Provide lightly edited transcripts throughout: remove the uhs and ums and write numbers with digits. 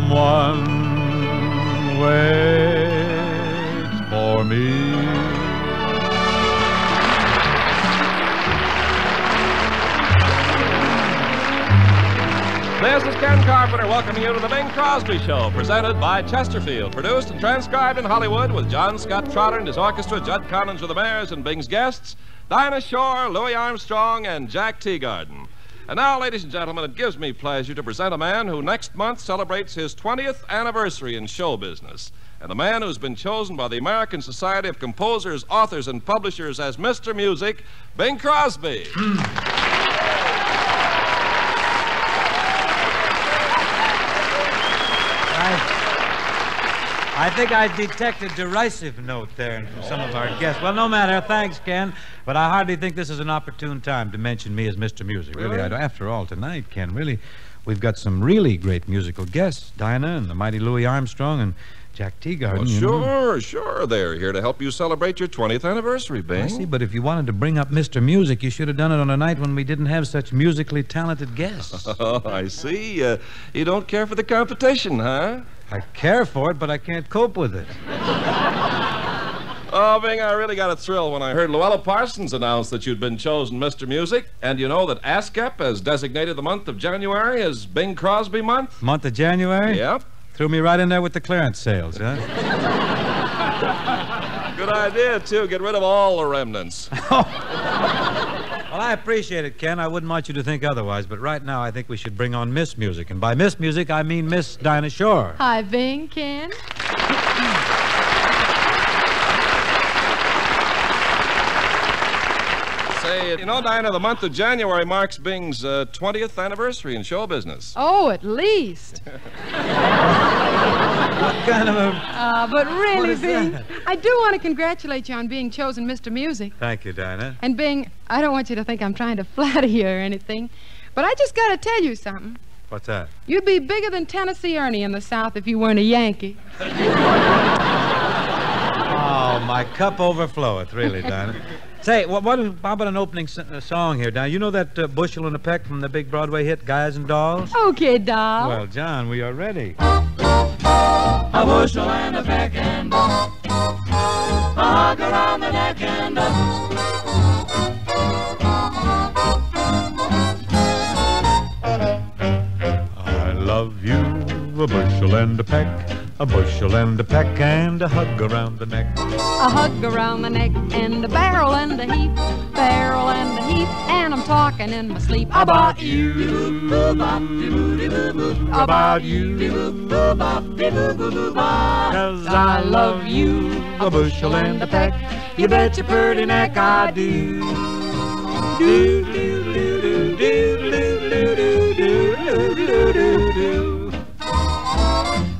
Someone waits for me. This is Ken Carpenter welcoming you to the Bing Crosby Show, presented by Chesterfield, produced and transcribed in Hollywood with John Scott Trotter and his orchestra, Judd Collins with the Bears, and Bing's guests, Dinah Shore, Louis Armstrong, and Jack Teagarden. And now, ladies and gentlemen, it gives me pleasure to present a man who next month celebrates his 20th anniversary in show business, and a man who's been chosen by the American Society of Composers, Authors, and Publishers as Mr. Music, Bing Crosby. I think I detected a derisive note there from some of our guests. Well, no matter. Thanks, Ken. But I hardly think this is an opportune time to mention me as Mr. Music. Really, I don't. After all, tonight, Ken, really, we've got some really great musical guests. Dinah and the mighty Louis Armstrong and Jack Teagarden. Well, sure. They're here to help you celebrate your 20th anniversary, Bing. I see, but if you wanted to bring up Mr. Music, you should have done it on a night when we didn't have such musically talented guests. Oh, I see. You don't care for the competition, huh? I care for it, but I can't cope with it. Oh, Bing, I really got a thrill when I heard Luella Parsons announce that you'd been chosen Mr. Music. And you know that ASCAP has designated the month of January as Bing Crosby month? Month of January? Yep. Threw me right in there with the clearance sales, huh? Good idea, too. Get rid of all the remnants. Well, I appreciate it, Ken. I wouldn't want you to think otherwise, but right now I think we should bring on Miss Music. And by Miss Music, I mean Miss Dinah Shore. Hi, Bing, Ken. Say, you know, Dinah, the month of January marks Bing's 20th anniversary in show business. Oh, at least. What kind of a... But really, What is Bing, that? I do want to congratulate you on being chosen Mr. Music. Thank you, Dinah. And Bing, I don't want you to think I'm trying to flatter you or anything, but I just got to tell you something. What's that? You'd be bigger than Tennessee Ernie in the South if you weren't a Yankee. Oh, my cup overfloweth, really, Dinah. Say, how about an opening song here, Dinah? You know that Bushel and a Peck from the big Broadway hit, Guys and Dolls? Okay, doll. Well, John, we are ready. A bushel and a peck and a hug around the neck and I love you, a bushel and a peck, a bushel and a peck, and a hug around the neck. A hug around the neck and a barrel and a heap, barrel and a heap, and I'm talking in my sleep about you. About you, 'cause I love you, a bushel and a peck. You bet your pretty neck I do. Do, do, do, do, do, do, do, do, do, do, do.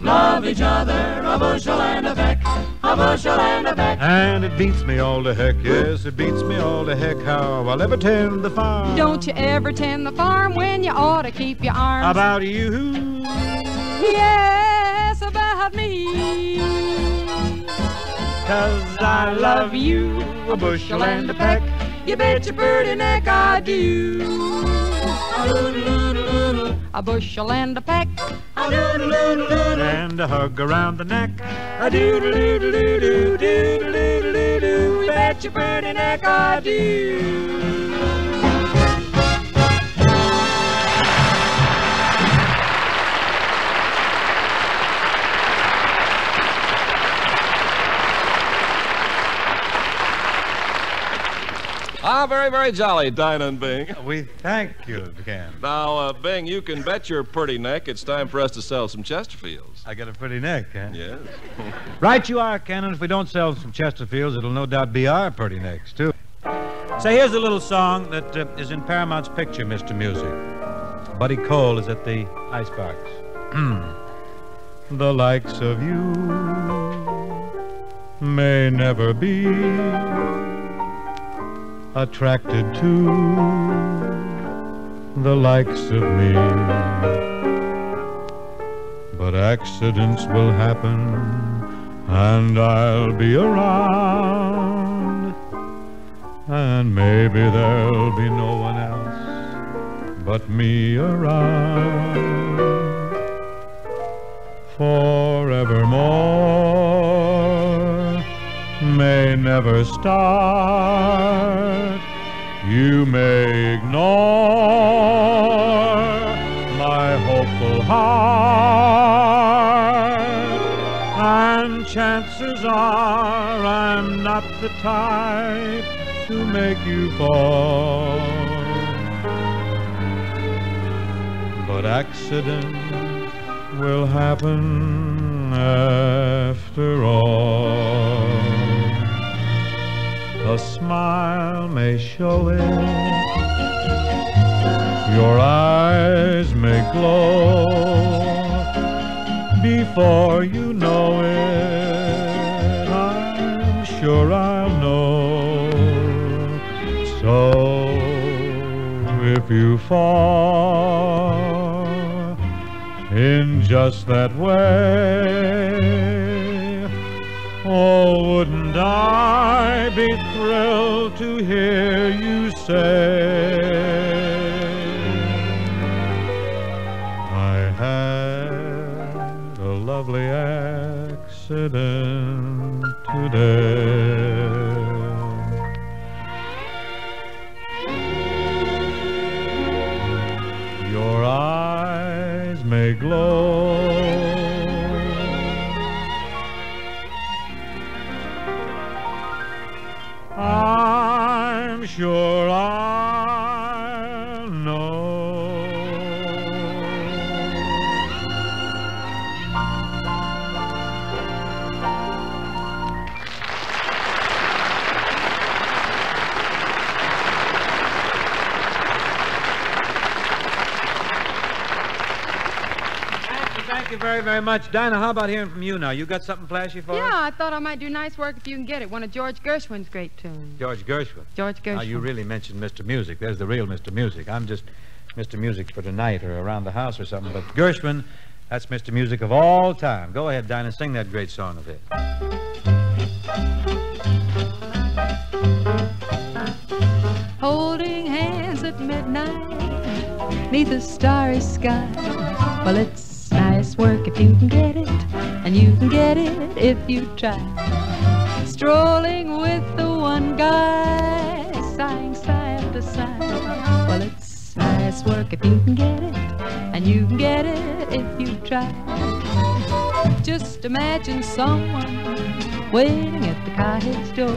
Love each other, a bushel and a peck, a bushel and a peck. And it beats me all to heck, yes, it beats me all to heck how I'll ever tend the farm. Don't you ever tend the farm when you ought to keep your arms. About you, Yes, about me. 'cause I love you, a bushel and a peck. You bet your pretty neck I do. A bushel and a peck. And a hug around the neck. A doodle-doo-doo-doo-doo-doo-doo-doo-doo. You bet your pretty neck I do. Ah, very, very jolly, Dinah and Bing. We thank you, Ken. Now, Bing, you can bet your pretty neck it's time for us to sell some Chesterfields. I got a pretty neck, huh? Yes. Right you are, Ken, and if we don't sell some Chesterfields, it'll no doubt be our pretty necks, too. Say, here's a little song that is in Paramount's picture, Mr. Music. Buddy Cole is at the icebox. The likes of you may never be attracted to the likes of me, but accidents will happen and I'll be around, and maybe there'll be no one else but me around. forevermore may never start. You may ignore my hopeful heart, and chances are I'm not the type to make you fall. But accident will happen after all. A smile may show it, your eyes may glow. Before you know it, I'm sure I'll know. So if you fall in just that way, oh, wouldn't I be thrilled to hear you say, I had a lovely accident today. Your eyes may glow, I'm sure I'll know. Thank you very, very much. Dinah, how about hearing from you now? You got something flashy for us? Yeah, I thought I might do nice work if you can get it. One of George Gershwin's great tunes. George Gershwin. George Gershwin. Now, you really mentioned Mr. Music. There's the real Mr. Music. I'm just Mr. Music for tonight or around the house or something. But Gershwin, that's Mr. Music of all time. Go ahead, Dinah, sing that great song of his. Holding hands at midnight, 'neath a starry sky. Well, it's nice work if you can get it, and you can get it if you try. Strolling with the one guy, sighing sigh after sigh. Well, it's nice work if you can get it, and you can get it if you try. Just imagine someone waiting at the cottage door,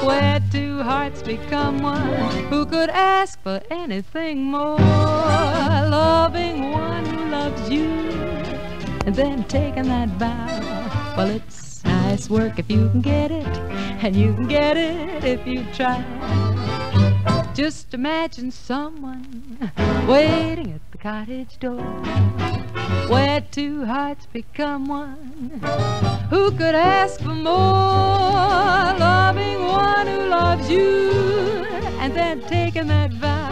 where two hearts become one. Who could ask for anything more? Loving one who loves you, and then taking that vow. Well, it's nice work if you can get it, and you can get it if you try. Just imagine someone waiting at the cottage door, where two hearts become one. Who could ask for more? Loving one who loves you, and then taking that vow.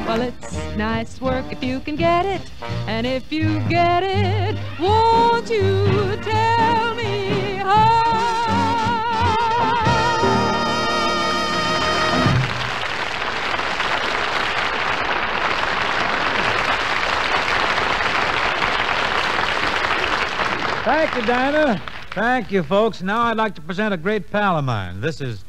Well, it's nice work if you can get it, and if you get it, won't you tell me how? Thank you, Dinah. Thank you, folks. Now I'd like to present a great pal of mine. This is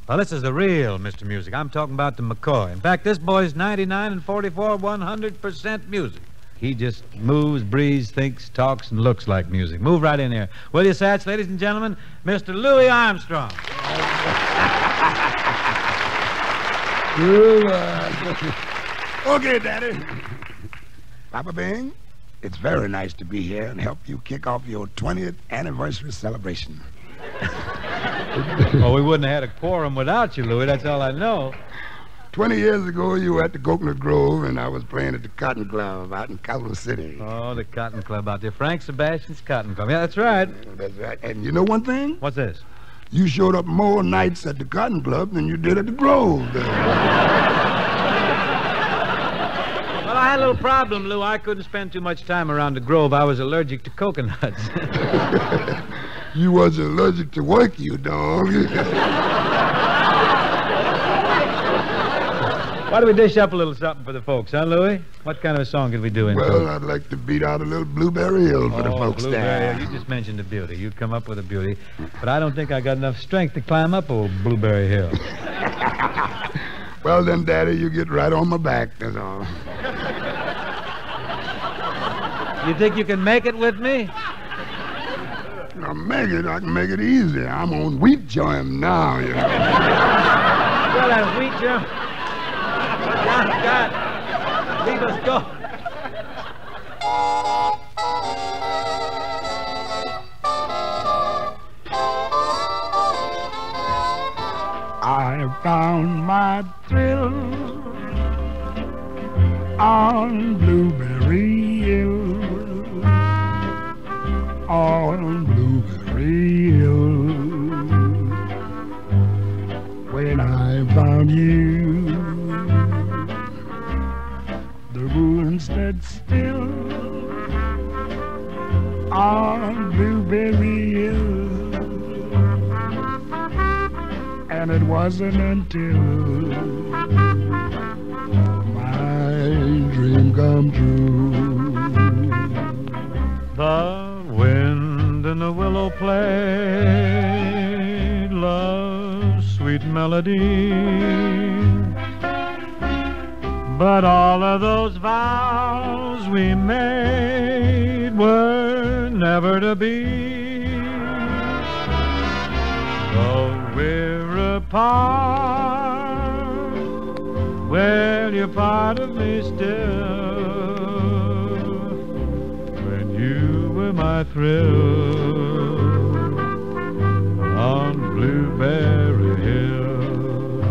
the real Mr. Music. I'm talking about the McCoy. In fact, this boy's 99 and 44, 100% music. He just moves, breathes, thinks, talks, and looks like music. Move right in here. Will you, Satch, ladies and gentlemen, Mr. Louis Armstrong. Okay, Daddy. Papa Bing, it's very nice to be here and help you kick off your 20th anniversary celebration. Well, we wouldn't have had a quorum without you, Louis. That's all I know. 20 years ago, you were at the Coconut Grove, and I was playing at the Cotton Club out in Culver City. Oh, the Cotton Club out there. Frank Sebastian's Cotton Club. Yeah, that's right. That's right. And you know one thing? What's this? You showed up more nights at the Cotton Club than you did at the Grove. Well, I had a little problem, Lou. I couldn't spend too much time around the Grove. I was allergic to coconuts. You was allergic to work, you dog. Why don't we dish up a little something for the folks, huh, Louie? What kind of a song could we do in? Well, I'd like to beat out a little Blueberry Hill for the folks Blueberry there. Hill. You just mentioned a beauty. You come up with a beauty. But I don't think I got enough strength to climb up old Blueberry Hill. Well, then, Daddy, you get right on my back, that's all. You think you can make it with me? I can make it easy. I'm on wheat germ now, you know. Well, that wheat germ. God, leave us go. I found my thrill on Blueberry Hill. On Blueberry Hill. When I found you, the moon stood still on Blueberry Hill. And it wasn't until my dream come true. The wind in the willow played love's sweet melody, but all of those vows we made were never to be. Though we're apart, well, you're part of me still. You were my thrill on Blueberry Hill.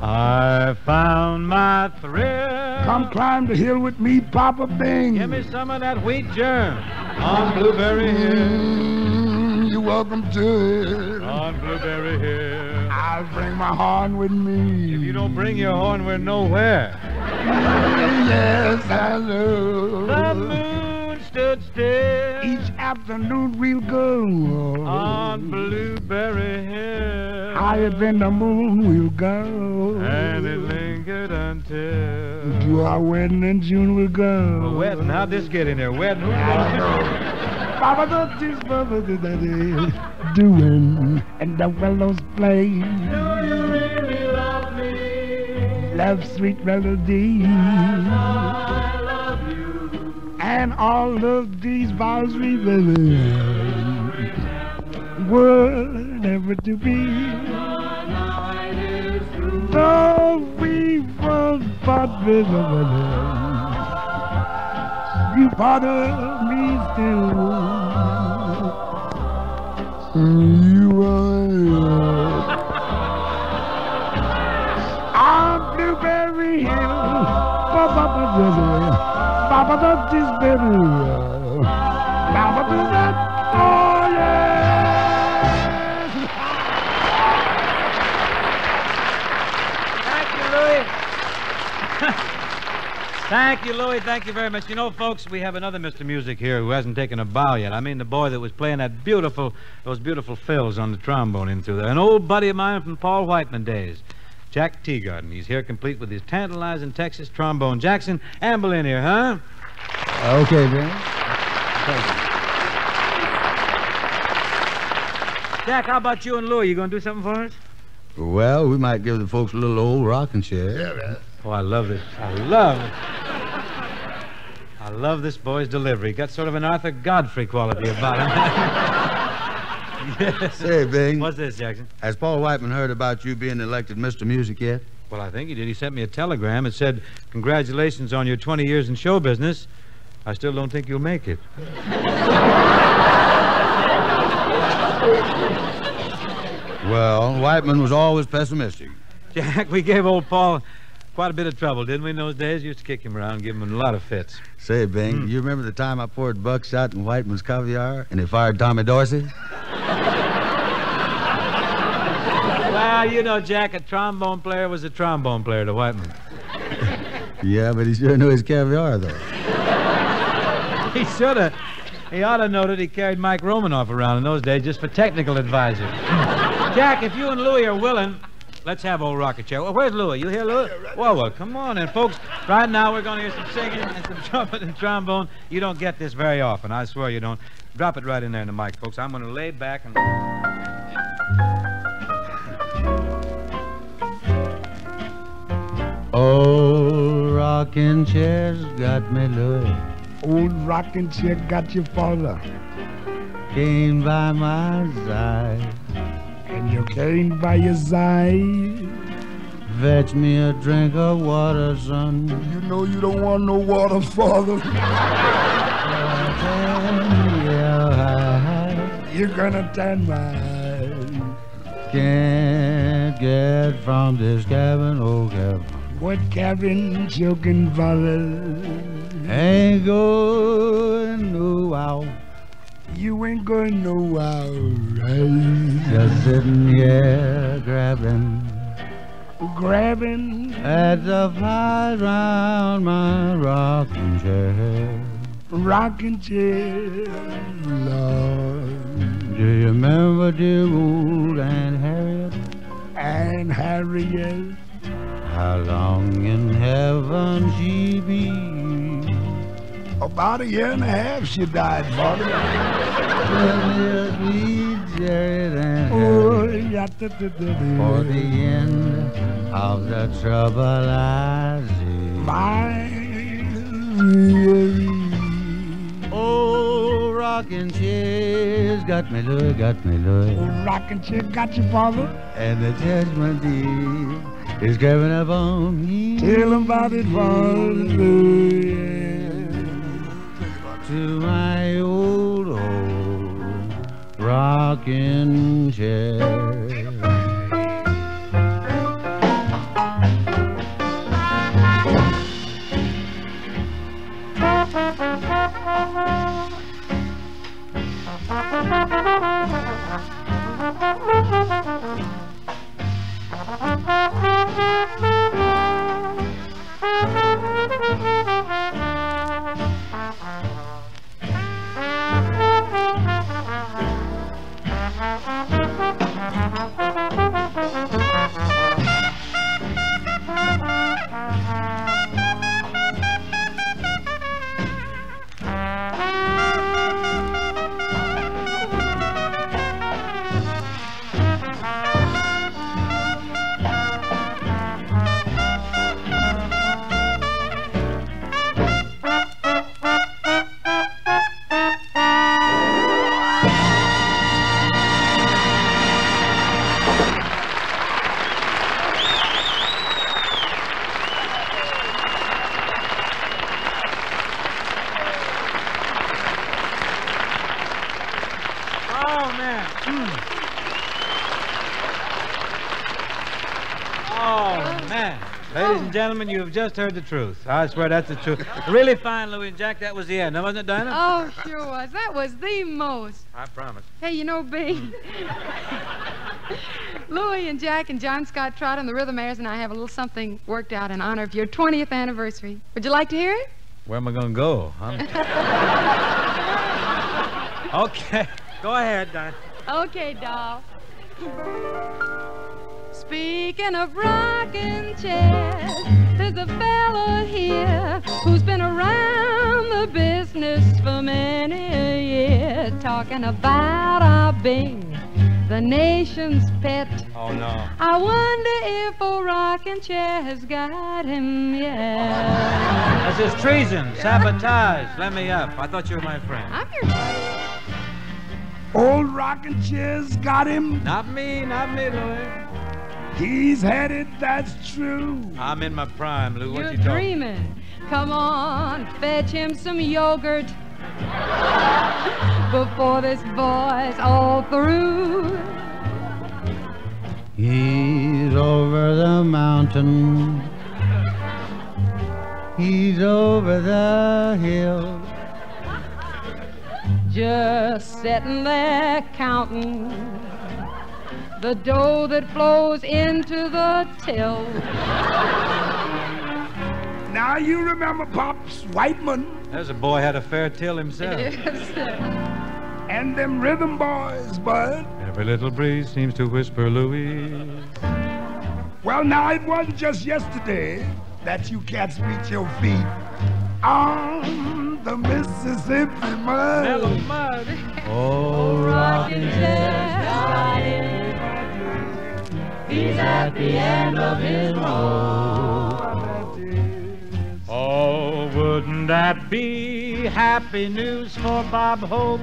I found my thrill. Come climb the hill with me, Papa Bing. Give me some of that wheat germ on Blueberry Hill. You're welcome to it. On Blueberry Hill. I'll bring my horn with me. If you don't bring your horn, we're nowhere. Yes, I know. The moon stood still. Each afternoon we'll go on Blueberry Hill. Higher than the moon we'll go. And it lingered until to our wedding in June we'll go. A wedding? How'd this get in there? Wedding? Who's Papa, don't this Papa doing and the willows play. Do you really love me? Love sweet melody. I love you. And all of these vows we were never to be. Though we were but you part of me still. You are on Blueberry Hill. Papa, that is better. Papa, do that. Oh, yes. Thank you, Louie. Thank you, Louie. Thank you very much. You know, folks, we have another Mr. Music here who hasn't taken a bow yet. I mean, the boy that was playing those beautiful fills on the trombone in through there. An old buddy of mine from Paul Whiteman days. Jack Teagarden. He's here complete with his tantalizing Texas trombone. Jackson, amble in here, huh? Okay, Ben. Jack, how about you and Louie? You going to do something for us? Well, we might give the folks a little old rocking chair. Yeah, man. Oh, I love this. I love this boy's delivery. Got sort of an Arthur Godfrey quality about him. Yes. Say, Bing. What's this, Jackson? Has Paul Whiteman heard about you being elected Mr. Music yet? Well, I think he did. He sent me a telegram. It said, congratulations on your 20 years in show business. I still don't think you'll make it. Well, Whiteman was always pessimistic. Jack, we gave old Paul quite a bit of trouble, didn't we, in those days? Used to kick him around, give him a lot of fits. Say, Bing, you remember the time I poured buckshot in Whiteman's caviar and he fired Tommy Dorsey? Well, you know, Jack, a trombone player was a trombone player to Whiteman. Yeah, but he sure knew his caviar, though. He should have. He ought to know that he carried Mike Romanoff around in those days just for technical advisor. Jack, if you and Louie are willing, Let's have old rocking chair. Well, where's Louie? You here, Louie? Well, come on. And, folks, right now we're going to hear some singing and some trumpet and trombone. You don't get this very often. I swear you don't. Drop it right in there in the mic, folks. I'm going to lay back and... Old rocking chair's got me, Louie. Old rocking chair got your father. Came by my side. And you came by your side. Fetch me a drink of water, son. You know you don't want no water, father. You're gonna turn my... Can't get from this cabin, oh cabin. What cabin, choking father? Ain't going no out. You ain't going nowhere, right? Just sitting here grabbing at the flies round my rocking chair. Rocking chair, Lord. Do you remember dear old Aunt Harriet? Aunt Harriet. How long in heaven she be? About a year and a half she died, father. For the end of the trouble I see. Old rocking chair's got me, Louie, got me, Louie. Old rocking chair got you, father. And the judgment day is coming up on me. Tell him about it, father. To my old rocking chair. Gentlemen, you have just heard the truth. I swear that's the truth. Really fine, Louie and Jack. That was the end. Now, wasn't it, Dinah? Oh, sure was. That was the most. I promise. Hey, you know, Bing. Louie and Jack and John Scott Trotter and the Rhythmaires and I have a little something worked out in honor of your 20th anniversary. Would you like to hear it? Where am I going to go? Okay. Go ahead, Dinah. Okay, doll. Speaking of rocking chairs, there's a fellow here who's been around the business for many a year, talking about our Bing, the nation's pet. Oh, no. I wonder if a rocking chair has got him yet. That's just treason, sabotage. Let me up. I thought you were my friend. I'm your friend. Old rocking chair's got him. Not me, Louie. He's headed, that's true. I'm in my prime, Lou. What You're you talking? dreaming. Come on, fetch him some yogurt before this boy's all through. He's over the mountain. He's over the hill. Just sitting there counting the dough that flows into the till. Now you remember Pops Whiteman. There's a boy had a fair till himself. Yes, sir. And them rhythm boys, bud. Every little breeze seems to whisper Louise. Well, now, it wasn't just yesterday that you cats beat your feet on the Mississippi mud. Mellow mud. Oh, rockin' Chestnut, he's at the end of his road. Oh, wouldn't that be happy news for Bob Hope?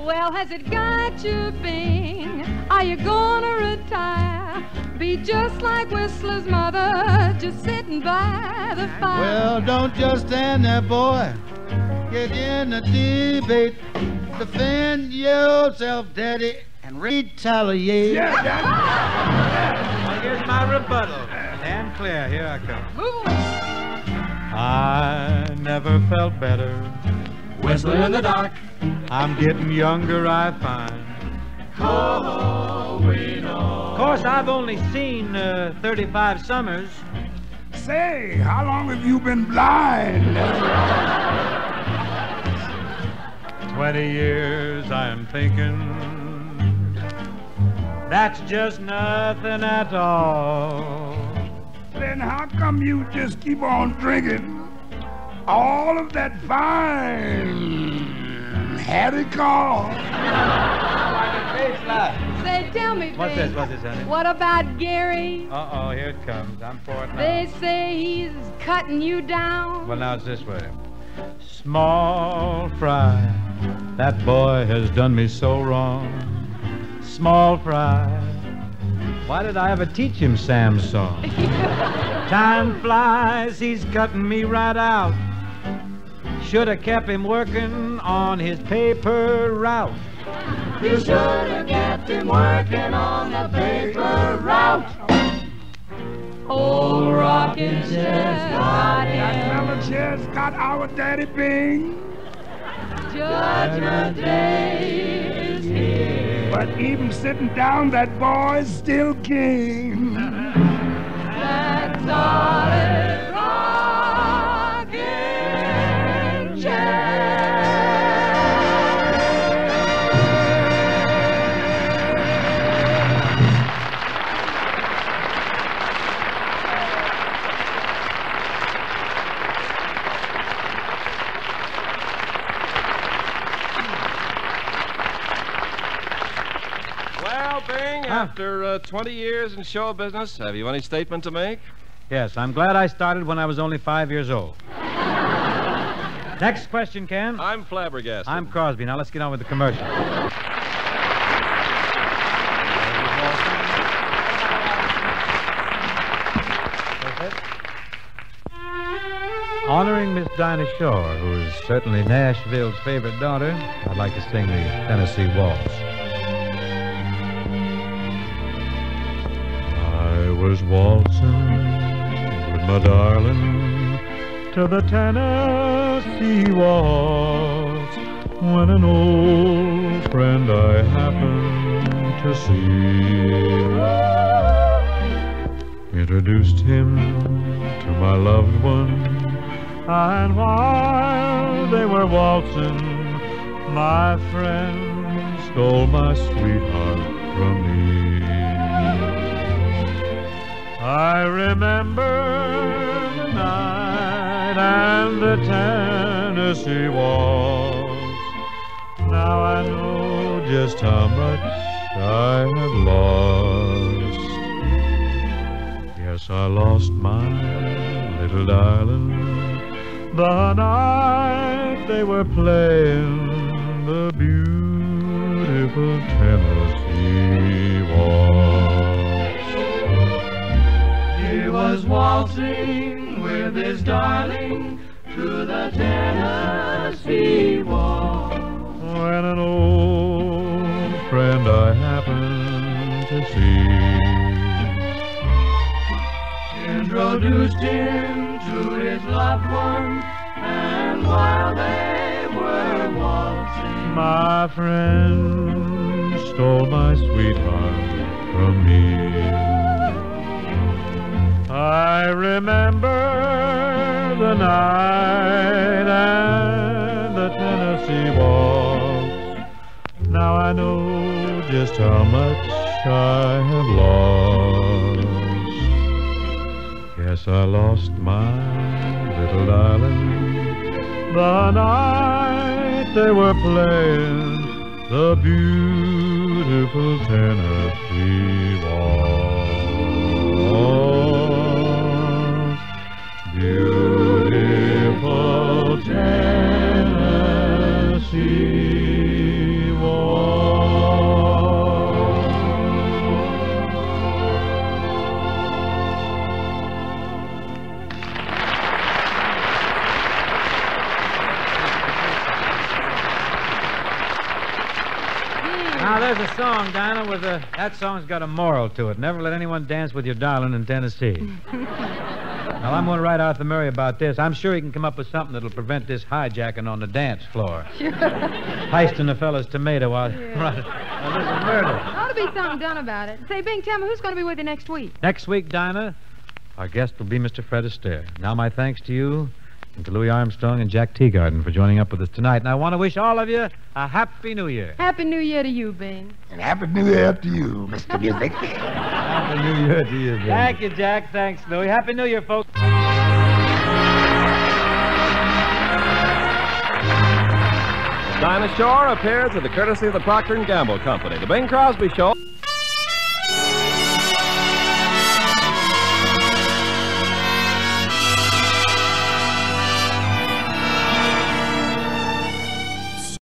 Well, has it got you, Bing? Are you gonna retire? Be just like Whistler's mother, just sitting by the fire. Well, don't just stand there, boy. Get in the debate. Defend yourself, Daddy, and retaliate. Yeah, Daddy. Well, here's my rebuttal. Stand clear. Here I come. Move. I never felt better. Whistling in the dark. I'm getting younger, I find. Oh, we know. Of course, I've only seen 35 summers. Say, how long have you been blind? 20 years, I am thinking. That's just nothing at all. Then how come you just keep on drinking all of that fine Hattie call? Say, tell me, What's Bing, this? What's this, honey? what about Gary? Uh-oh, here it comes. I'm for it now. They say he's cutting you down. Well, now it's this way. Small fry, that boy has done me so wrong. Small fry, why did I ever teach him Sam's song? Time flies, he's cutting me right out. Should have kept him working on his paper route. You should have kept him working on the paper route. Old rockin' Chestnut, Fella just got our Daddy Bing. Judgment Day is here. But even sitting down, that boy's still king. That solid rockin' chair. Well, Bing, after 20 years in show business, have you any statement to make? Yes, I'm glad I started when I was only 5 years old. Next question, Ken. I'm flabbergasted. I'm Crosby. Now let's get on with the commercial. Honoring Miss Dinah Shore, who is certainly Nashville's favorite daughter, I'd like to sing the Tennessee Waltz. I was waltzing with my darling to the Tennessee waltz when an old friend I happened to see introduced him to my loved one, and while they were waltzing, my friend stole my sweetheart from me. I remember the night and the Tennessee waltz. Now I know just how much I have lost. Yes, I lost my little darling the night they were playing the beautiful Tennessee waltz. He was waltzing with his darling to the Tennessee waltz. When an old friend I happened to see Introduced him to his loved one, and while they were waltzing, my friend stole my sweetheart from me. I remember the night and the Tennessee waltz. Now I know just how much I have lost. Yes, I lost my little darling the night they were playing the beautiful Tennessee Waltz. Beautiful Tennessee Waltz. Now, there's a song, Dinah, that song's got a moral to it. Never let anyone dance with your darling in Tennessee. Well, I'm going to write Arthur Murray about this. I'm sure he can come up with something that'll prevent this hijacking on the dance floor. Sure. Heisting the fella's tomato while this is murder. Ought to be something done about it. Say, Bing, tell me, who's going to be with you next week? Next week, Dinah, our guest will be Mr. Fred Astaire. Now, my thanks to you and to Louis Armstrong and Jack Teagarden for joining up with us tonight. And I want to wish all of you a Happy New Year. Happy New Year to you, Bing. And Happy New Year to you, Mr. Music. Happy New Year to you, Bing. Thank you, Jack. Thanks, Louis. Happy New Year, folks. Dinah Shore appears with the courtesy of the Procter & Gamble Company. The Bing Crosby Show.